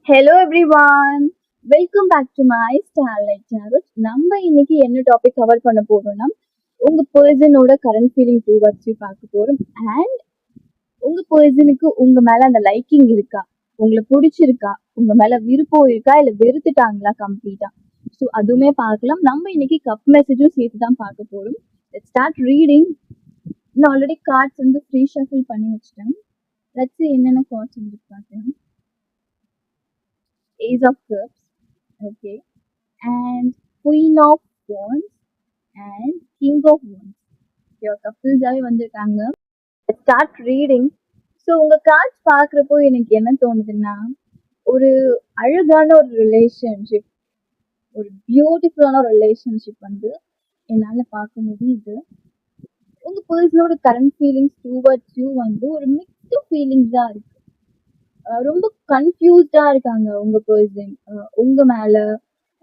Hello everyone, welcome back to my starlight channel. நம்ம இன்னைக்கு என்ன டாபிக் கவர் பண்ண போறோம்னா, உங்க பர்சனோட கரண்ட் ஃபீலிங் டுவர்ட்ஸ் யூ பார்க்க போறோம். அண்ட் உங்க பர்சனுக்கு உங்க மேல அந்த லைக்கிங் இருக்கா, உங்களை பிடிச்சிருக்கா, உங்க மேல விருப்பம் இருக்கா, இல்ல வெறுத்துட்டாங்களா கம்ப்ளீட்டா. ஸோ அதுவுமே பார்க்கலாம். நம்ம இன்னைக்கு கப் மெசேஜும் சேர்த்து தான் பார்க்க போறோம். Let's start reading. நான் ஆல்ரெடி கார்ட்ஸ் வந்து ஃப்ரீ ஷஃபில் பண்ணி வச்சிட்டேன். லெட்ஸ் என்னென்ன கார்ட்ஸ் வந்து பார்க்கலாம். Ace of Cups, okay, and Queen of Wands and King of Wands. Your couples-ஆவே வந்திருக்காங்க. Start reading. ஸோ உங்க கார்ட்ஸ் பார்க்குறப்போ எனக்கு என்ன தோணுதுன்னா, ஒரு அழகான ஒரு ரிலேஷன்ஷிப், ஒரு பியூட்டிஃபுல்லான ஒரு ரிலேஷன்ஷிப் வந்து என்னால் பார்க்க முடியுது. உங்க பர்சனோட கரண்ட் ஃபீலிங்ஸ் டுவர்ட்ஸ் யூ வந்து ஒரு மிக்ஸ்டு ஃபீலிங்ஸ் தான் இருக்கு. ரொம்ப கன்ஃபியூஸ்டா இருக்காங்க உங்க பர்சன் உங்க மேல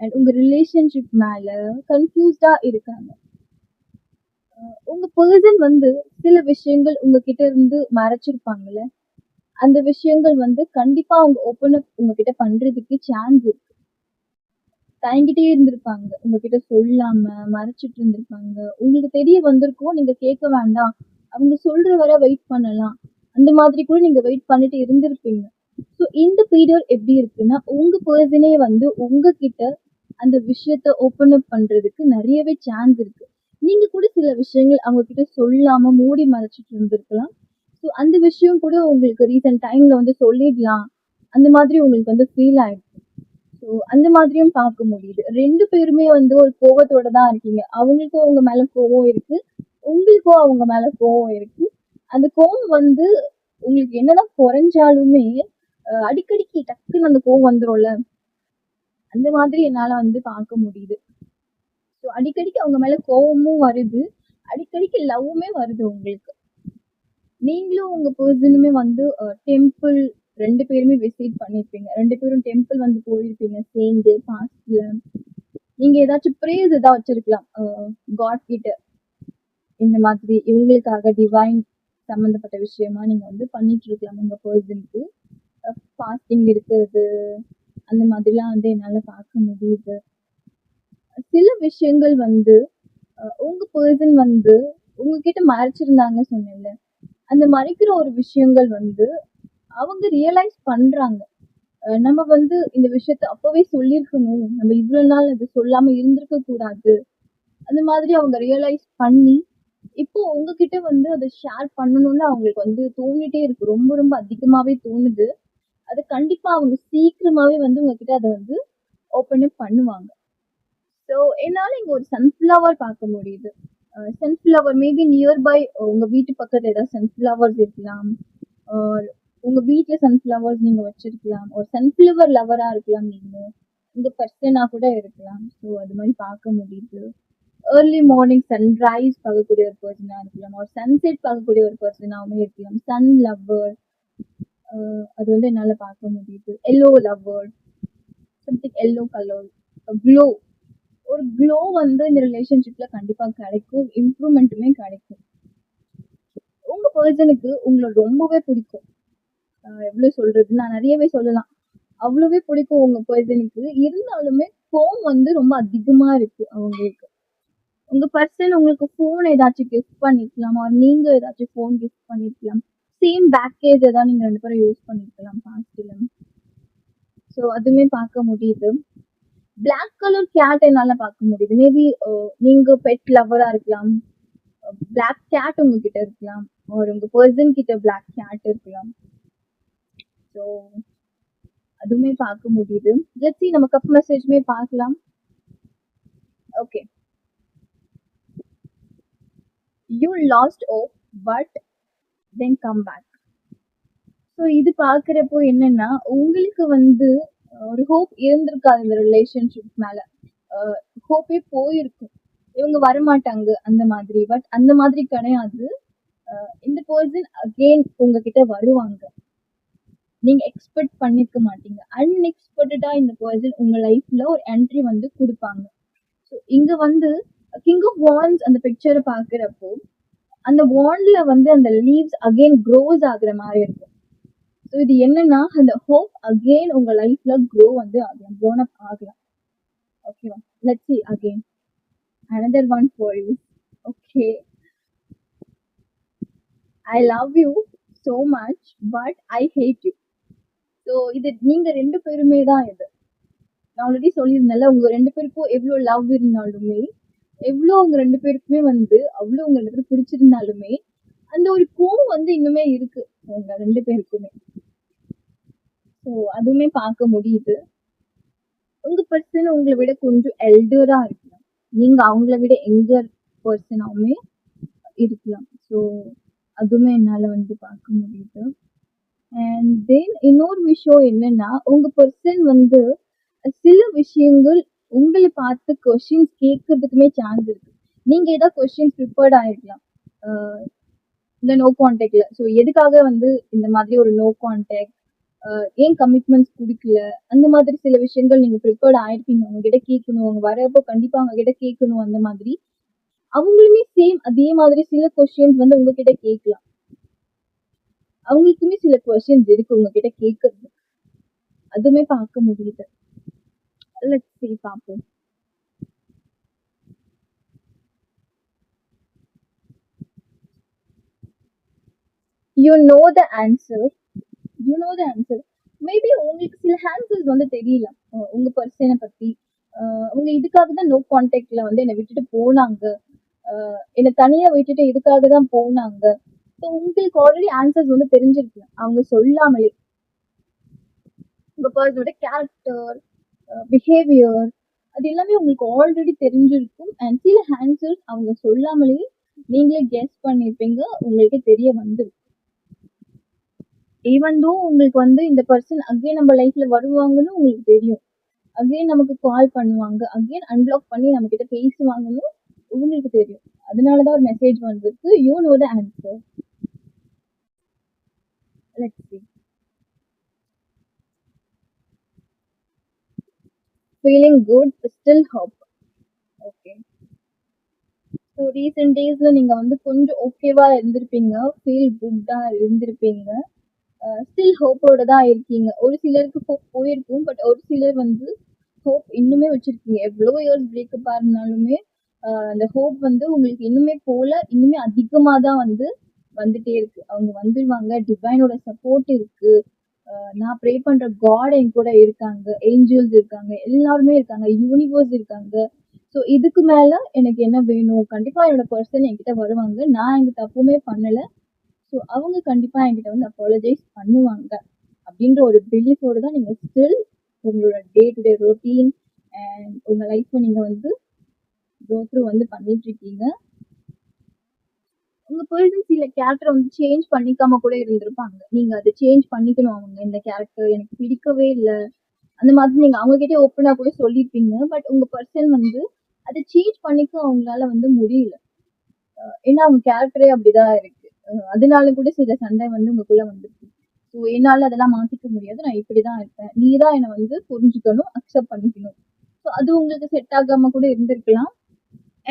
அண்ட் உங்க ரிலேஷன்ஷிப் மேல கன்ஃபியூஸ்டா இருக்காங்க. உங்க பர்சன் வந்து சில விஷயங்கள் உங்ககிட்ட இருந்து மறைச்சிருப்பாங்கல்ல, அந்த விஷயங்கள் வந்து கண்டிப்பா அவங்க ஓப்பன் அப் உங்ககிட்ட பண்றதுக்கு சான்ஸ் இருக்கு. தயங்கிட்டே இருந்திருப்பாங்க, உங்ககிட்ட சொல்லாம மறைச்சிட்டு இருந்திருப்பாங்க. உங்களுக்கு தெரிய வந்திருக்கும், நீங்க கேட்க வேண்டாம், அவங்க சொல்ற வரை வெயிட் பண்ணலாம், அந்த மாதிரி கூட நீங்க வெயிட் பண்ணிட்டு இருந்திருப்பீங்க. ஸோ இந்த பீரியட் எப்படி இருக்குன்னா, உங்க பர்சனே வந்து உங்ககிட்ட அந்த விஷயத்த ஓப்பன் அப் பண்றதுக்கு நிறையவே சான்ஸ் இருக்கு. நீங்க கூட சில விஷயங்கள் அவங்க கிட்ட சொல்லாம மூடி மறைச்சிட்டு இருந்திருக்கலாம். ஸோ அந்த விஷயம் கூட உங்களுக்கு ரீசன்ட் டைம்ல வந்து சொல்லிடலாம், அந்த மாதிரி உங்களுக்கு வந்து ஃபீல் ஆயிடுச்சு. ஸோ அந்த மாதிரியும் பார்க்க முடியுது. ரெண்டு பேருமே வந்து ஒரு கோவத்தோட தான் இருக்கீங்க. அவங்களுக்கும் உங்க மேல கோவம் இருக்கு, உங்களுக்கும் அவங்க மேல கோவம் இருக்கு. அந்த கோவம் வந்து உங்களுக்கு என்னதான் குறைஞ்சாலுமே அடிக்கடிக்கு டக்குன்னு அந்த கோவம் வந்துரும்ல, அந்த மாதிரி என்னால வந்து பார்க்க முடியுது. ஸோ அடிக்கடிக்கு அவங்க மேல கோவமும் வருது, அடிக்கடிக்கு லவ்வுமே வருது உங்களுக்கு. நீங்களும் உங்க பர்சனுமே வந்து டெம்பிள் ரெண்டு பேருமே விசிட் பண்ணிருப்பீங்க. ரெண்டு பேரும் டெம்பிள் வந்து போயிருப்பீங்க சேர்ந்து பாஸ்ட்ல. நீங்க ஏதாச்சும் ப்ரேயர்ஸ் ஏதாவது வச்சிருக்கலாம் காட் கிட்ட. இந்த மாதிரி இவங்களுக்காக டிவைன் சம்பந்தப்பட்ட விஷயமா நீங்க வந்து பண்ணிட்டு இருக்கலாம் உங்க பர்சனுக்கு. ஃபாஸ்டிங் இருக்கிறது அந்த மாதிரிலாம் வந்து என்னால பார்க்க முடியுது. சில விஷயங்கள் வந்து உங்க பர்சன் வந்து உங்ககிட்ட மறைச்சிருந்தாங்க சொன்னேன்ல, அந்த மறைக்கிற ஒரு விஷயங்கள் வந்து அவங்க ரியலைஸ் பண்றாங்க. நம்ம வந்து இந்த விஷயத்த அப்பவே சொல்லியிருக்கணும், நம்ம இவ்வளவு நாள் அது சொல்லாம இருந்திருக்க கூடாது, அந்த மாதிரி அவங்க ரியலைஸ் பண்ணி இப்போ உங்ககிட்ட வந்து அதை ஷேர் பண்ணணும்னு அவங்களுக்கு வந்து தோணிட்டே இருக்கு. ரொம்ப ரொம்ப அதிகமாவே தோணுது. அது கண்டிப்பா அவங்க சீக்கிரமாவே வந்து உங்ககிட்ட அதை வந்து ஓப்பன் அப் பண்ணுவாங்க. ஸோ என்னால இங்க ஒரு சன்ஃப்ளவர் பார்க்க முடியுது. சன்ஃப்ளவர் மேபி நியர்பை உங்க வீட்டு பக்கத்துல ஏதாவது சன்ஃப்ளவர்ஸ் இருக்கலாம், உங்க வீட்டுல சன்ஃப்ளவர்ஸ் நீங்க வச்சிருக்கலாம், ஒரு சன்ஃப்ளவர் லவரா இருக்கலாம், நீங்க உங்க பர்சனா கூட இருக்கலாம். ஸோ அது மாதிரி பார்க்க முடியுது. ஏர்லி மார்னிங் சன்ரைஸ் பார்க்கக்கூடிய ஒரு பர்சனா இருக்கலாம், ஒரு சன்செட் பார்க்கக்கூடிய ஒரு பர்சனாவுமே இருக்கலாம். சன் லவ்வர் அது வந்து என்னால பார்க்க முடியுது. Yellow lover, something yellow colour glow, ஒரு க்ளோ வந்து இந்த ரிலேஷன்ஷிப்ல கண்டிப்பா கிடைக்கும், இம்ப்ரூவ்மெண்ட்டுமே கிடைக்கும். உங்க பர்சனுக்கு உங்களை ரொம்பவே பிடிக்கும். எவ்வளவு சொல்றது, நான் நிறையவே சொல்லலாம், அவ்வளவே பிடிக்கும் உங்க பர்சனுக்கு. இருந்தாலுமே ஃபோன் வந்து ரொம்ப அதிகமா இருக்கு அவங்களுக்கு. உங்க பர்சன் உங்களுக்கு ஃபோன் ஏதாச்சும் கிஃப்ட் பண்ணிருக்கலாம், நீங்க ஏதாச்சும் ஃபோன் கிஃப்ட் பண்ணிருக்கலாம், சேம் பேக்கேஜ் ஏதாவது நீங்க ரெண்டு பேரும் யூஸ் பண்ணிருக்கலாம் பாஸ்ட்ல. ஸோ அதுவுமே பார்க்க முடியுது. பிளாக் கலர் கேட் என்னால பார்க்க முடியுது. மேபி நீங்க பெட் லவரா இருக்கலாம், பிளாக் கேட் உங்ககிட்ட இருக்கலாம், ஒரு உங்க பர்சன் கிட்ட பிளாக் கேட் இருக்கலாம். ஸோ அதுவுமே பார்க்க முடியுது. லெட்ஸ் see, நம்ம கப் மெசேஜ்மே பார்க்கலாம். Okay, you lost hope but then come back. So இது பார்க்குறப்போ என்னன்னா, உங்களுக்கு வந்து ஒரு ஹோப் இருந்திருக்காது இந்த ரிலேஷன்ஷிப் மேல. ஹோப்பே போயிருக்கும், இவங்க வரமாட்டாங்க அந்த மாதிரி. பட் அந்த மாதிரி கிடையாது. இந்த பர்சன் அகெயின் உங்ககிட்ட வருவாங்க. நீங்க எக்ஸ்பெக்ட் பண்ணிருக்க மாட்டீங்க, அன்எக்ஸ்பெக்டடா இந்த பர்சன் உங்க லைஃப்ல ஒரு என்ட்ரி வந்து கொடுப்பாங்க. ஸோ இங்க வந்து கிங் ஆஃப் வாண்ட்ஸ் அந்த பிக்சரை பார்க்குறப்போ அந்த வாண்ட்ல வந்து அந்த லீவ்ஸ் அகெயின் க்ரோஸ் ஆகுற மாதிரி இருக்கும். ஸோ இது என்னன்னா அந்த ஹோப் அகெயின் உங்க லைஃப்ல க்ரோ வந்து ஆகலாம், க்ரோன் அப் ஆகலாம். ஓகேவா? Let's see again another one for you. Okay, I love you so much but I hate you. So இது நீங்க ரெண்டு பேருமே தான். இது நான் ஆல்ரெடி சொல்லியிருந்தேன்ல, உங்க ரெண்டு பேருக்கும் எவ்வளோ லவ் இருந்தாலுமே, எவ்வளோ உங்க ரெண்டு பேருக்குமே வந்து அவ்வளோ உங்க ரெண்டு பேரும் பிடிச்சிருந்தாலுமே அந்த ஒரு கோவம் வந்து இன்னுமே இருக்கு உங்க ரெண்டு பேருக்குமே. ஸோ அதுவுமே பார்க்க முடியுது. உங்க பர்சன் உங்களை விட கொஞ்சம் எல்டரா இருக்கலாம், நீங்க அவங்கள விட எங்கர் பர்சனாவுமே இருக்கலாம். ஸோ அதுவுமே என்னால வந்து பார்க்க முடியுது. அண்ட் தென் இன்னொரு விஷயம் என்னன்னா, உங்க பர்சன் வந்து சில விஷயங்கள் உங்களை பார்த்து கொஸ்டின்ஸ் கேட்கறதுக்குமே சான்ஸ் இருக்கு. நீங்க ஏதாவது கொஸ்டின்ஸ் ப்ரிப்பேர்ட் ஆயிருக்கலாம் இந்த நோ கான்டாக்ட்ல. ஸோ எதுக்காக வந்து இந்த மாதிரி ஒரு நோ கான்டாக்ட், ஏன் கமிட்மெண்ட்ஸ் கொடுக்கல, அந்த மாதிரி சில விஷயங்கள் நீங்க ப்ரிப்பேர்ட் ஆயிருப்பீங்க. அவங்க கிட்ட கேட்கணும், அவங்க வரப்போ கண்டிப்பா அவங்க கிட்ட கேட்கணும். அந்த மாதிரி அவங்களுமே சேம் அதே மாதிரி சில கொஸ்டின்ஸ் வந்து உங்ககிட்ட கேட்கலாம். அவங்களுக்குமே சில கொஸ்டின்ஸ் இருக்கு உங்ககிட்ட கேட்கறது, அதுவுமே பார்க்க முடியுது. லெட்ஸ் see பார்ப்போம். You know the answer. You know the answer. Maybe உங்களுக்கு சில ஆன்சர்ஸ் வந்து தெரியல உங்க பர்சனை பத்தி. அவங்க இதுக்காக தான் நோ கான்டாக்ட்ல வந்து என்னை விட்டுட்டு போனாங்க, என்னை தனியா விட்டுட்டு இதுக்காக தான் போனாங்க. ஸோ உங்களுக்கு ஆல்ரெடி ஆன்சர்ஸ் வந்து தெரிஞ்சிருக்கலாம் அவங்க சொல்லாமலே. உங்க பர்சனோட கேரக்டர், பிஹேவியர், அது எல்லாமே உங்களுக்கு ஆல்ரெடி தெரிஞ்சிருக்கும். அண்ட் சில ஆன்சர்ஸ் அவங்க சொல்லாமலே நீங்களே கெஸ் பண்ணிருப்பீங்க, உங்களுக்கே தெரிய வந்துருக்கும். ஈவன் தோ உங்களுக்கு வந்து இந்த பர்சன் அகைன் நம்ம லைஃப்ல வருவாங்கன்னு உங்களுக்கு தெரியும், அகைன் நமக்கு கால் பண்ணுவாங்க, அகைன் அன்பிளாக் பண்ணி நம்ம கிட்ட பேசுவாங்கன்னு உங்களுக்கு தெரியும். அதனாலதான் ஒரு மெசேஜ் வந்திருக்கு. You know the answer. Let's see. Feeling good, still hope. Okay. So recent டேஸ்ல நீங்க வந்து கொஞ்சம் ஓகேவா இருந்திருப்பீங்க, ஃபீல் குட்டா இருந்திருப்பீங்க, ஸ்டில் ஹோப்போட தான் இருக்கீங்க. ஒரு சிலருக்கு ஹோப் போயிருக்கும், பட் ஒரு சிலர் வந்து ஹோப் இன்னுமே வச்சிருக்கீங்க. எவ்வளோ இயர்ஸ் பிரேக்கப்பாக இருந்தாலுமே அந்த ஹோப் வந்து உங்களுக்கு இன்னுமே போல, இன்னுமே அதிகமாக தான் வந்து வந்துட்டே இருக்கு. அவங்க வந்துடுவாங்க, டிவைனோட சப்போர்ட் இருக்கு, நான் ப்ரே பண்ற காட் என் கூட இருக்காங்க, ஏஞ்சல்ஸ் இருக்காங்க, எல்லாருமே இருக்காங்க, யூனிவர்ஸ் இருக்காங்க. ஸோ இதுக்கு மேல எனக்கு என்ன வேணும், கண்டிப்பா என்னோட பர்சன் என்கிட்ட வருவாங்க, நான் எந்த தப்புமே பண்ணல, ஸோ அவங்க கண்டிப்பா என்கிட்ட வந்து அப்பாலஜைஸ் பண்ணுவாங்க அப்படின்ற ஒரு பிலீஃபோட தான் நீங்க ஸ்டில் உங்களோட day to day routine and உங்க லைஃப்பை நீங்க வந்து க்ரோ த்ரூ வந்து பண்ணிட்டு இருக்கீங்க. உங்க பர்சன் சில கேரக்டரை வந்து சேஞ்ச் பண்ணிக்காம கூட இருந்திருப்பாங்க, நீங்க அதை சேஞ்ச் பண்ணிக்கணும். அவங்க இந்த கேரக்டர் எனக்கு பிடிக்கவே இல்லை அந்த மாதிரி நீங்க அவங்க கிட்டே ஓப்பனா கூட சொல்லியிருப்பீங்க. பட் உங்க பர்சன் வந்து அதை சேஞ்ச் பண்ணிக்க அவங்களால வந்து முடியல, ஏன்னா அவங்க கேரக்டரே அப்படிதான் இருக்கு. அதனால கூட சில சண்டை வந்து உங்களுக்குள்ள வந்துருக்கு. ஸோ என்னால அதெல்லாம் மாத்திக்க முடியாது, நான் இப்படிதான் இருப்பேன், நீ தான் என்னை வந்து புரிஞ்சுக்கணும், அக்செப்ட் பண்ணிக்கணும். ஸோ அது உங்களுக்கு செட் ஆகாம கூட இருந்திருக்கலாம்.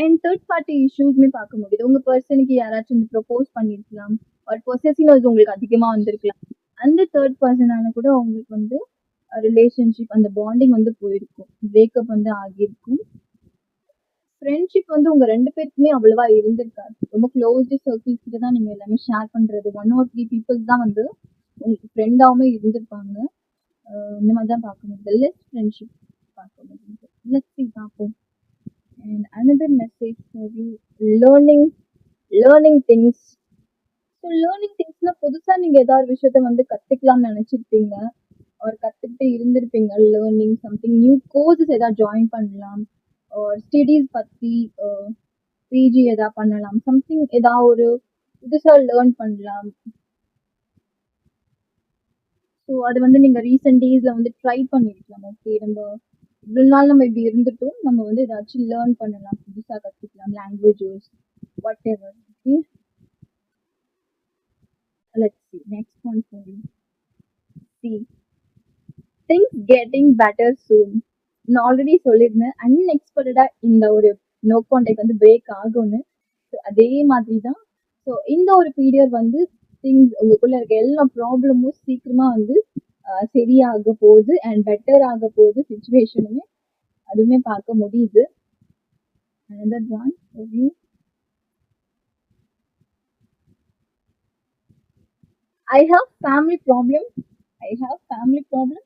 அண்ட் தேர்ட் பார்ட்டி இஷ்யூஸ்மே பார்க்க முடியுது. உங்க பர்சனுக்கு யாராச்சும் வந்து ப்ரப்போஸ் பண்ணிருக்கலாம், ஒரு பொசசிவ்னஸ் உங்களுக்கு அதிகமா வந்திருக்கலாம். அந்த தேர்ட் பர்சனால கூட உங்களுக்கு வந்து ரிலேஷன்ஷிப் அந்த பாண்டிங் வந்து போயிருக்கும், பிரேக்கப் வந்து ஆகியிருக்கும். ஃப்ரெண்ட்ஷிப் வந்து உங்க ரெண்டு பேருக்குமே அவ்வளவா இருந்திருக்காது. ரொம்ப க்ளோஸ்டு சர்க்கிள்ஸ் கிட்ட தான் நீங்க எல்லாமே ஷேர் பண்றது. 1 or 3 பீப்புள்ஸ் தான் வந்து உங்களுக்கு ஃப்ரெண்டாவுமே இருந்திருப்பாங்க. இந்த மாதிரி தான் பார்க்க முடியுது, லெஸ் ஃப்ரெண்ட்ஷிப் பார்க்க முடியுது. லெட்ஸ் see பார்ப்போம். And another message for you, learning things. So learning திங்ஸ்னா புதுசா நீங்க ஏதாவது விஷயத்த வந்து கத்துக்கலாம்னு நினைச்சிருப்பீங்க, ஒரு கத்துக்கிட்டு இருந்திருப்பீங்க. லேர்னிங் சம்திங் நியூ கோர்சஸ் ஏதாவது ஜாயின் பண்ணலாம், ஸ்டடீஸ் பத்தி பிஜி ஏதாவது பண்ணலாம், சம்திங் ஏதாவது ஒரு புதுசா லேர்ன் பண்ணலாம். ஸோ அது வந்து நீங்க ரீசெண்ட் டேஸ்ல வந்து ட்ரை பண்ணிருக்கலாம். ஓகே, நம்ம இவ்வளவு நாள் நம்ம இப்படி இருந்துட்டோம், நம்ம வந்து ஏதாச்சும் லேர்ன் பண்ணலாம், புதுசா கத்துக்கலாம், languages what ever. Okay, let's see next one for you. See, things getting better soon. நான் ஆல்ரெடி சொல்லியிருந்தேன் அன்எக்ஸ்பெக்டடா இந்த ஒரு நோ கான்டாக்ட் வந்து பிரேக் ஆகும்னு. ஸோ அதே மாதிரி தான். ஸோ இந்த ஒரு பீரியட் வந்து திங்ஸ் உங்களுக்குள்ள இருக்க எல்லா ப்ராப்ளமும் சீக்கிரமா வந்து சரியாக போகுது அண்ட் பெட்டர் ஆக போகுது சுச்சுவேஷனுமே அதுவுமே பார்க்க முடியுது. Another one for you. I have family problem. I have family problem.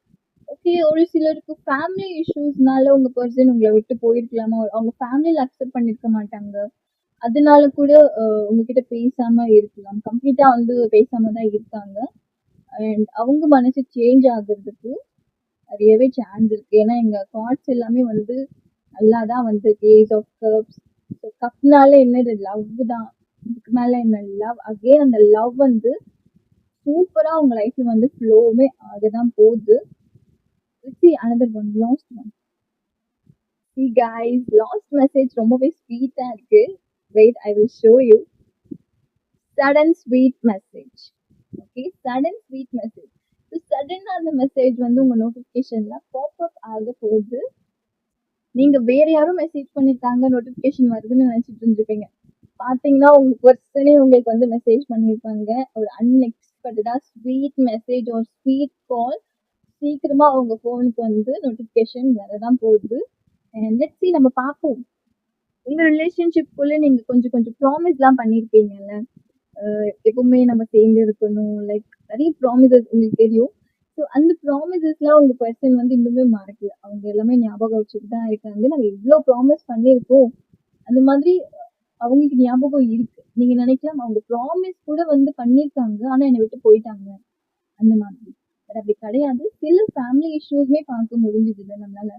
Okay, ஒரு சிலருக்கு ஃபேமிலி இஷ்யூஸ்னால உங்க பர்சன் உங்களை விட்டு போயிருக்கலாமா, அவங்க ஃபேமிலியில அக்செப்ட் பண்ணிருக்க மாட்டாங்க, அதனால கூட உங்ககிட்ட பேசாம இருக்கலாம், கம்ப்ளீட்டா வந்து பேசாம தான் இருக்காங்க. அண்ட் அவங்க மனசு சேஞ்ச் ஆகுறதுக்கு நிறையவே சான்ஸ் இருக்கு. ஏன்னா எங்க கார்ட்ஸ் எல்லாமே வந்து நல்லா தான் வந்து ஏஸ் ஆஃப் கப்ஸ். ஸோ கப்னால என்னது லவ் தான், இதுக்கு மேல என்ன லவ், அகெயின் அந்த லவ் வந்து சூப்பரா உங்க லைஃப்ல வந்து ஃப்ளோவுமே ஆகதான் போகுது. See another one, lost one. See guys, lost message ரொம்பவே ஸ்வீட்டா இருக்கு. Wait, I will show you. Sudden sweet message. Okay, sudden sweet message. So sudden அந்த மெசேஜ் வந்து உங்க நோட்டிபிகேஷன்ல பாப்அப் ஆக போகுது. நீங்க வேற யாரும் மெசேஜ் பண்ணிருக்காங்க, நோட்டிபிகேஷன் வருதுன்னு நினைச்சிட்டு இருந்திருப்பீங்க. பாத்தீங்கன்னா உங்க பர்சனே உங்களுக்கு வந்து மெசேஜ் பண்ணிருப்பாங்க. ஒரு அன்எக்ஸ்பெக்டடா ஸ்வீட் மெசேஜ் ஒரு ஸ்வீட் கால் சீக்கிரமா உங்க போனுக்கு வந்து நோட்டிபிகேஷன் வரதான் போகுது. அண்ட் லெட்ஸ் see, நம்ம பார்ப்போம். உங்க ரிலேஷன்ஷிப்குள்ள நீங்க கொஞ்சம் கொஞ்சம் ப்ராமிஸ் எல்லாம் பண்ணிருப்பீங்கல்ல, எப்பவுமே நம்ம சேர்ந்து இருக்கணும், லைக் நிறைய ப்ராமிசஸ் உங்களுக்கு தெரியும். ஸோ அந்த ப்ராமிசஸ்லாம் உங்க பர்சன் வந்து இன்னுமே மறக்கல, அவங்க எல்லாமே ஞாபகம் வச்சுட்டு தான் இருக்காங்க. நம்ம இவ்வளோ ப்ராமிஸ் பண்ணியிருக்கோம், அந்த மாதிரி அவங்களுக்கு ஞாபகம் இருக்கு. நீங்க நினைக்கலாம் அவங்க ப்ராமிஸ் கூட வந்து பண்ணியிருக்காங்க ஆனா என்னை விட்டு போயிட்டாங்க அந்த மாதிரி. பட் அப்படி கிடையாது. சில ஃபேமிலி இஷ்யூஸ்மே பார்க்க முடிஞ்சது இல்லை நம்மளால.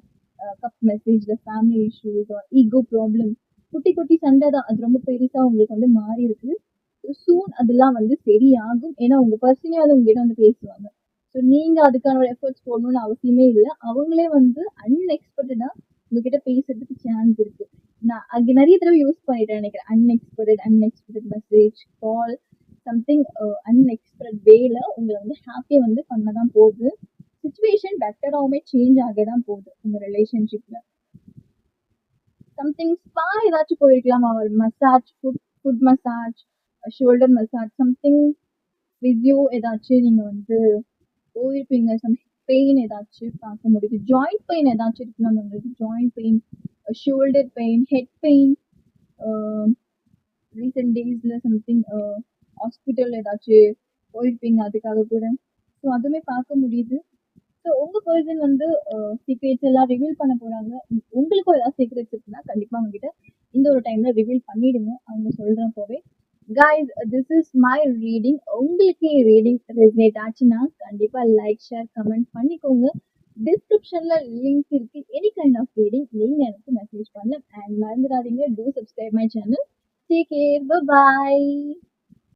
கப் மெசேஜ்ல ஃபேமிலி இஷ்யூஸ், ஈகோ ப்ராப்ளம், குட்டி குட்டி சண்டை தான், அது ரொம்ப பெருசா உங்களுக்கு வந்து மாறி இருக்கு. சூன் அதெல்லாம் வந்து சரியாகும். ஏன்னா உங்க பர்சனே வந்து உங்ககிட்ட வந்து பேசுவாங்க. ஸோ நீங்க அதுக்கான ஒரு எஃபர்ட்ஸ் போடணும்னு அவசியமே இல்லை. அவங்களே வந்து அன்எக்ஸ்பெக்டடா உங்ககிட்ட பேசுறதுக்கு சான்ஸ் இருக்கு. நான் அங்கே நிறைய தடவை யூஸ் பண்ணிட்டேன் நினைக்கிறேன். அன்எக்ஸ்பெக்டட் மெசேஜ், கால், சம்திங் அன்எக்ஸ்பெக்டட் வேல உங்களை வந்து ஹாப்பியா வந்து பண்ணதான் போகுது. சுச்சுவேஷன் பெட்டராகவுமே சேஞ்ச் ஆக தான் போகுது உங்க ரிலேஷன்ஷிப்ல. சம்திங் ஸ்பா ஏதாச்சும் போயிருக்கலாம், ஒரு massage, food massage, shoulder massage, something physio ஏதாச்சும் நீங்க வந்து போயிருப்பீங்க. சம் பெயின் ஏதாச்சும் பார்க்க முடியுது. ஜாயிண்ட் பெயின் ஏதாச்சும் இருக்கலாம் உங்களுக்கு. Joint pain, shoulder pain, head pain, recent டேஸ்ல சம்திங் ஹாஸ்பிட்டல் ஏதாச்சும் போயிருப்பீங்க அதுக்காக கூட. ஸோ அதுவுமே பார்க்க முடியுது. ஸோ உங்க பர்சன் வந்து சீக்ரெட்ஸ் எல்லாம் ரிவீல் பண்ண போறாங்க. உங்களுக்கும் ஏதாவது சீக்ரெட்ஸ் இருக்குன்னா கண்டிப்பா அவங்க கிட்ட இந்த ஒரு டைம்ல ரிவீல் பண்ணிடுங்க, அவங்க சொல்றப்போவே. guys, this is my reading. உங்களுக்கு ரீடிங் ரெசனேட் ஆச்சுன்னா கண்டிப்பா லைக், ஷேர், கமெண்ட் பண்ணிக்கோங்க. டிஸ்கிரிப்ஷன்ல லிங்க் இருக்கு. எனி கைண்ட் ஆஃப் ரீடிங் நீங்க எனக்கு மெசேஜ் பண்ண. அண்ட் மறந்துடாதீங்க, to subscribe my channel. Take care, by.